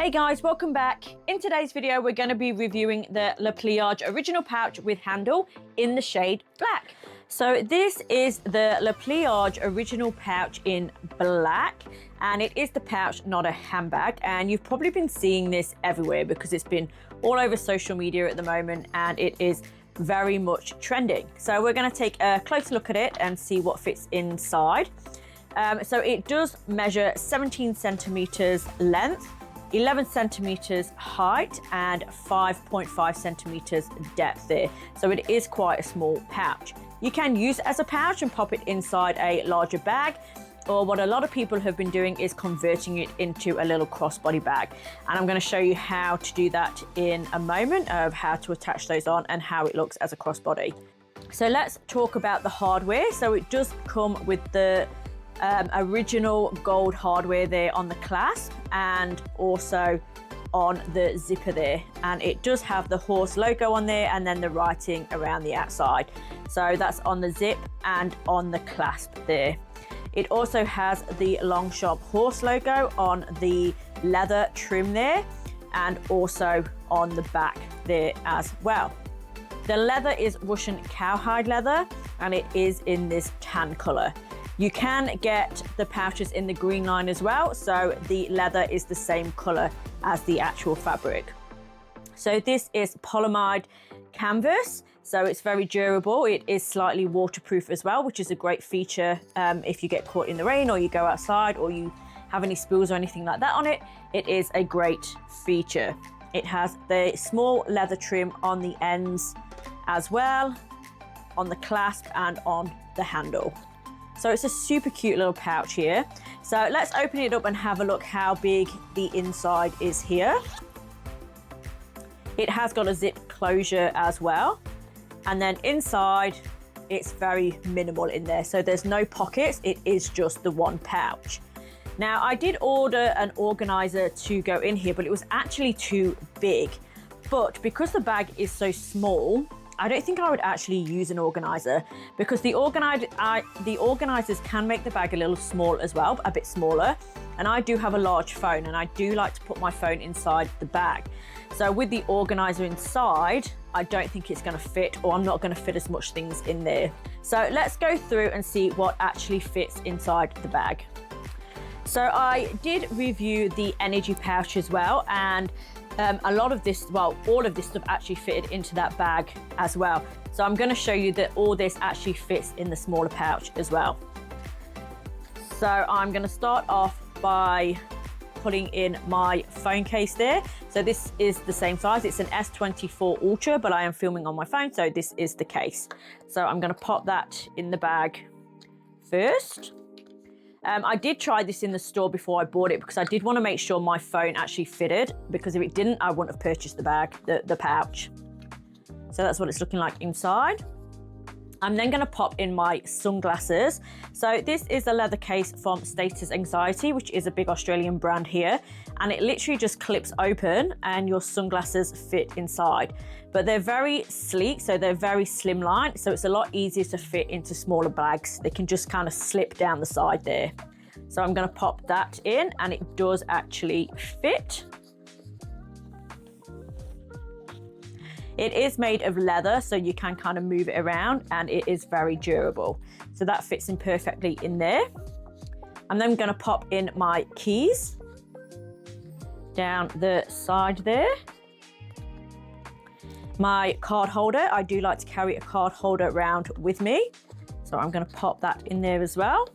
Hey guys, welcome back. In today's video, we're going to be reviewing the Le Pliage Original Pouch with handle in the shade black. So this is the Le Pliage Original Pouch in black, and it is the pouch, not a handbag. And you've probably been seeing this everywhere because it's been all over social media at the moment, and it is very much trending. So we're going to take a close look at it and see what fits inside. So it does measure 17 centimeters length, 11 centimeters height, and 5.5 centimeters depth there. So it is quite a small pouch. You can use it as a pouch and pop it inside a larger bag, or what a lot of people have been doing is converting it into a little crossbody bag. And I'm going to show you how to do that in a moment, of how to attach those on and how it looks as a crossbody. So let's talk about the hardware. So it does come with the original gold hardware there on the clasp and also on the zipper there, and it does have the horse logo on there and then the writing around the outside. So that's on the zip and on the clasp there. It also has the Longchamp horse logo on the leather trim there and also on the back there as well. The leather is Russian cowhide leather and it is in this tan color. You can get the pouches in the green line as well, so the leather is the same color as the actual fabric. So this is polyamide canvas, so it's very durable. It is slightly waterproof as well, which is a great feature if you get caught in the rain or you go outside or you have any spills or anything like that on it. It is a great feature. It has the small leather trim on the ends as well, on the clasp and on the handle. So it's a super cute little pouch here. So let's open it up and have a look how big the inside is here. It has got a zip closure as well. And then inside, it's very minimal in there. So there's no pockets, it is just the one pouch. Now I did order an organizer to go in here, but it was actually too big. But because the bag is so small, I don't think I would actually use an organizer, because the organizers can make the bag a little small as well, a bit smaller. And I do have a large phone and I do like to put my phone inside the bag. So with the organizer inside, I don't think it's going to fit, or I'm not going to fit as much things in there. So let's go through and see what actually fits inside the bag. So I did review the energy pouch as well, and a lot of this, well, all of this stuff actually fitted into that bag as well. So I'm going to show you that all this actually fits in the smaller pouch as well. So I'm going to start off by putting in my phone case there. So this is the same size. It's an S24 Ultra, but I am filming on my phone, so this is the case. So I'm going to pop that in the bag first. I did try this in the store before I bought it because I did want to make sure my phone actually fitted, because if it didn't, I wouldn't have purchased the bag, the pouch. So that's what it's looking like inside. I'm then going to pop in my sunglasses. So this is a leather case from Status Anxiety, which is a big Australian brand here. And it literally just clips open and your sunglasses fit inside. But they're very sleek, so they're very slimline. So it's a lot easier to fit into smaller bags. They can just kind of slip down the side there. So I'm going to pop that in and it does actually fit. It is made of leather, so you can kind of move it around, and it is very durable. So that fits in perfectly in there. I'm then going to pop in my keys down the side there. My card holder, I do like to carry a card holder around with me. So I'm going to pop that in there as well.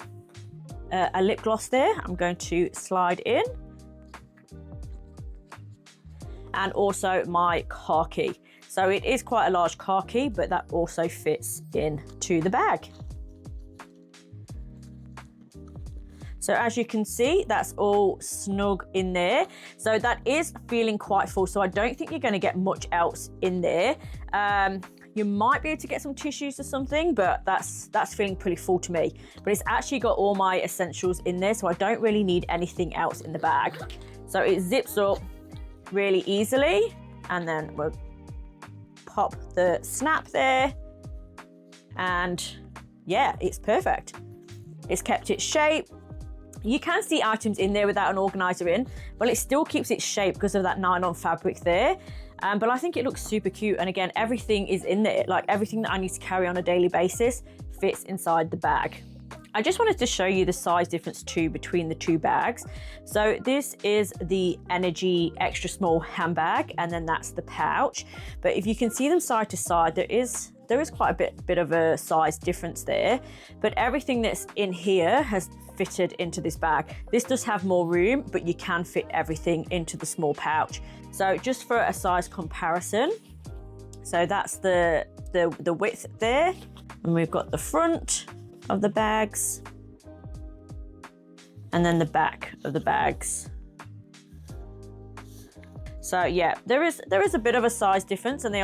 A lip gloss there, I'm going to slide in. And also my car key. So it is quite a large car key, but that also fits into the bag. So as you can see, that's all snug in there. So that is feeling quite full. So I don't think you're going to get much else in there. You might be able to get some tissues or something, but that's feeling pretty full to me. But it's actually got all my essentials in there, so I don't really need anything else in the bag. So it zips up really easily, and then we'll pop the snap there, and yeah, it's perfect. It's kept its shape. You can see items in there without an organizer in, but it still keeps its shape because of that nylon fabric there. But I think it looks super cute. And again, everything is in there, like everything that I need to carry on a daily basis fits inside the bag. I just wanted to show you the size difference too between the two bags. So this is the Energy extra small handbag, and then that's the pouch. But if you can see them side to side, there is quite a bit of a size difference there. But everything that's in here has fitted into this bag. This does have more room, but you can fit everything into the small pouch. So just for a size comparison, so that's the width there, and we've got the front of the bags and then the back of the bags. So yeah, there is a bit of a size difference, and they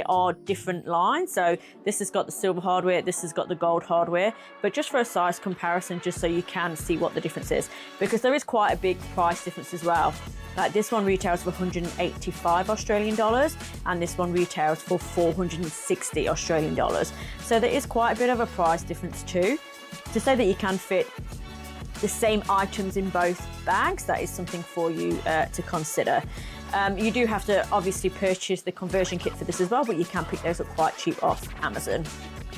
are different lines. So this has got the silver hardware, this has got the gold hardware, but just for a size comparison, just so you can see what the difference is, because there is quite a big price difference as well. Like this one retails for 185 Australian dollars, and this one retails for 460 Australian dollars. So there is quite a bit of a price difference too. To say that you can fit the same items in both bags, that is something for you to consider. You do have to obviously purchase the conversion kit for this as well, but you can pick those up quite cheap off Amazon.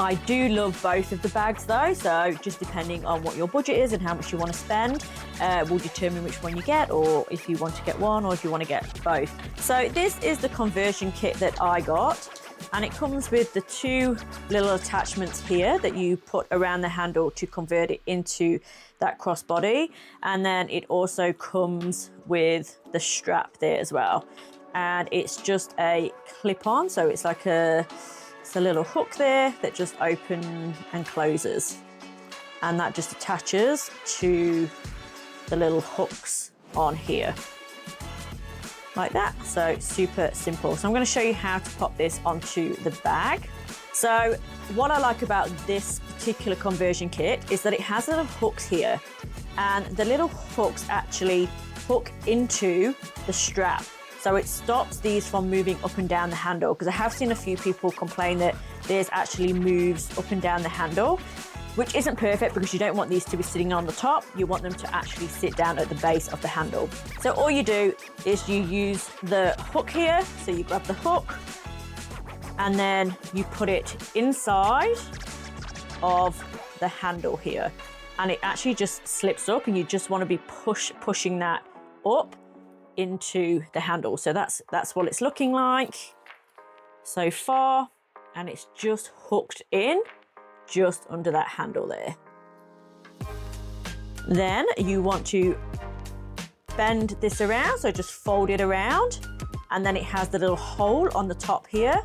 I do love both of the bags though, so just depending on what your budget is and how much you want to spend will determine which one you get, or if you want to get one or if you want to get both. So this is the conversion kit that I got, and it comes with the two little attachments here that you put around the handle to convert it into that crossbody, and then it also comes with the strap there as well, and it's just a clip-on, so it's like a little hook there that just opens and closes, and that just attaches to the little hooks on here like that. So super simple. So I'm going to show you how to pop this onto the bag. So what I like about this particular conversion kit is that it has little hooks here, and the little hooks actually hook into the strap. So it stops these from moving up and down the handle, because I have seen a few people complain that theirs actually moves up and down the handle, which isn't perfect because you don't want these to be sitting on the top. You want them to actually sit down at the base of the handle. So all you do is you use the hook here. So you grab the hook and then you put it inside of the handle here, and it actually just slips up, and you just want to be pushing that up into the handle. So that's what it's looking like so far, and it's just hooked in just under that handle there. Then you want to bend this around, so just fold it around, and then it has the little hole on the top here,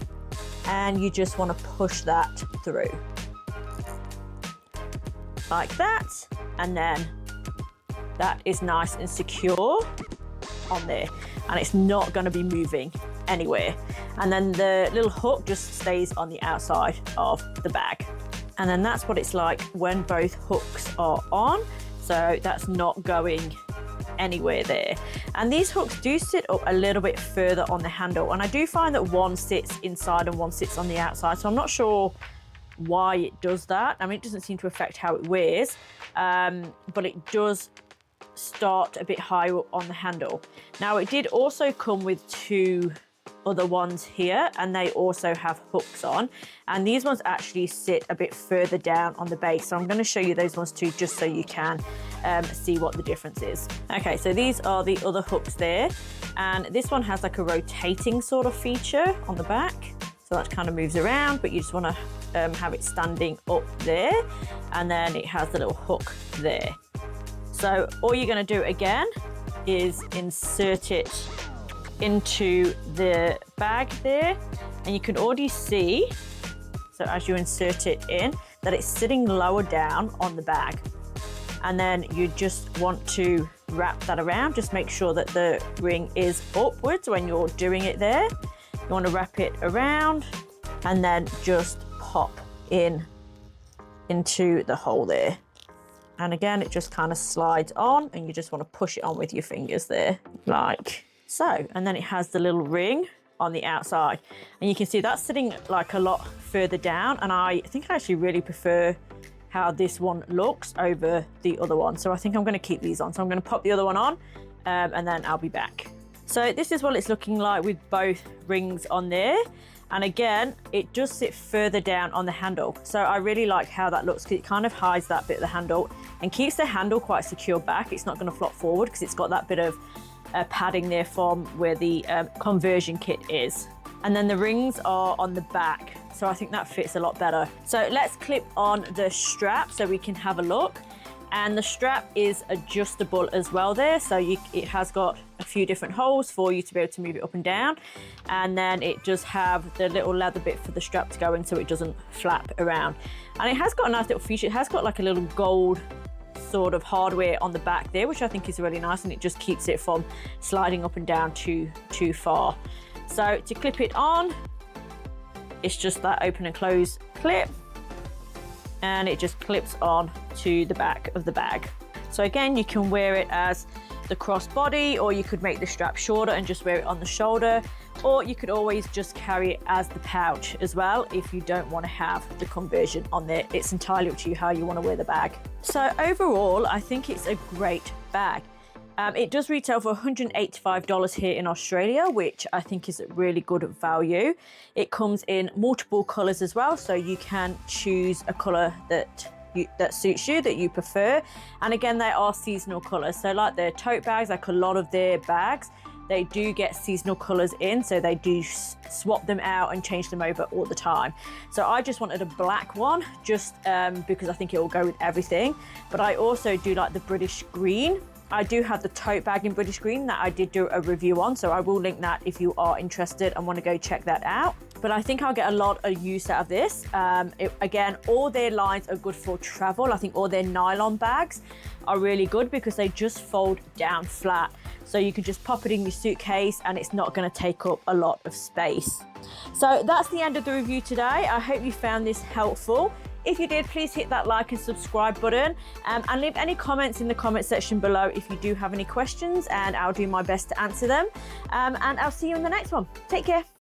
and you just want to push that through like that, and then that is nice and secure on there, and it's not going to be moving anywhere. And then the little hook just stays on the outside of the bag, and then that's what it's like when both hooks are on. So that's not going anywhere there. And these hooks do sit up a little bit further on the handle, and I do find that one sits inside and one sits on the outside, so I'm not sure why it does that. I mean, it doesn't seem to affect how it wears, but it does start a bit higher up on the handle. Now, it did also come with two other ones here, and they also have hooks on, and these ones actually sit a bit further down on the base. So I'm going to show you those ones too, just so you can see what the difference is. Okay, so these are the other hooks there, and this one has like a rotating sort of feature on the back. So that kind of moves around, but you just want to have it standing up there, and then it has the little hook there. So all you're going to do again is insert it into the bag there, and you can already see, so as you insert it in, that it's sitting lower down on the bag, and then you just want to wrap that around. Just make sure that the ring is upwards when you're doing it there. You want to wrap it around and then just pop into the hole there. And again, it just kind of slides on, and you just want to push it on with your fingers there, like so. And then it has the little ring on the outside, and you can see that's sitting like a lot further down, and I think I actually really prefer how this one looks over the other one. So I think I'm going to keep these on. So I'm going to pop the other one on and then I'll be back. So this is what it's looking like with both rings on there. And again, it does sit further down on the handle. So I really like how that looks because it kind of hides that bit of the handle and keeps the handle quite secure back. It's not going to flop forward because it's got that bit of padding there from where the conversion kit is. And then the rings are on the back. So I think that fits a lot better. So let's clip on the strap so we can have a look. And the strap is adjustable as well there. So it has got a few different holes for you to be able to move it up and down. And then it does have the little leather bit for the strap to go in so it doesn't flap around. And it has got a nice little feature. It has got like a little gold sort of hardware on the back there, which I think is really nice. And it just keeps it from sliding up and down too far. So to clip it on, it's just that open and close clip. And it just clips on to the back of the bag. So again, you can wear it as the crossbody, or you could make the strap shorter and just wear it on the shoulder, or you could always just carry it as the pouch as well if you don't want to have the conversion on there. It's entirely up to you how you want to wear the bag. So overall, I think it's a great bag. It does retail for $185 here in Australia, which I think is a really good value. It comes in multiple colors as well, so you can choose a color that suits you, that you prefer. And again, they are seasonal colors. So like their tote bags, like a lot of their bags, they do get seasonal colors in, so they do swap them out and change them over all the time. So I just wanted a black one, just because I think it will go with everything. But I also do like the British green. I do have the tote bag in British green that I did do a review on, so I will link that if you are interested and want to go check that out. But I think I'll get a lot of use out of this. Again, all their lines are good for travel. I think all their nylon bags are really good because they just fold down flat. So you can just pop it in your suitcase and it's not going to take up a lot of space. So that's the end of the review today. I hope you found this helpful. If you did, please hit that like and subscribe button and leave any comments in the comment section below if you do have any questions, and I'll do my best to answer them. And I'll see you in the next one. Take care.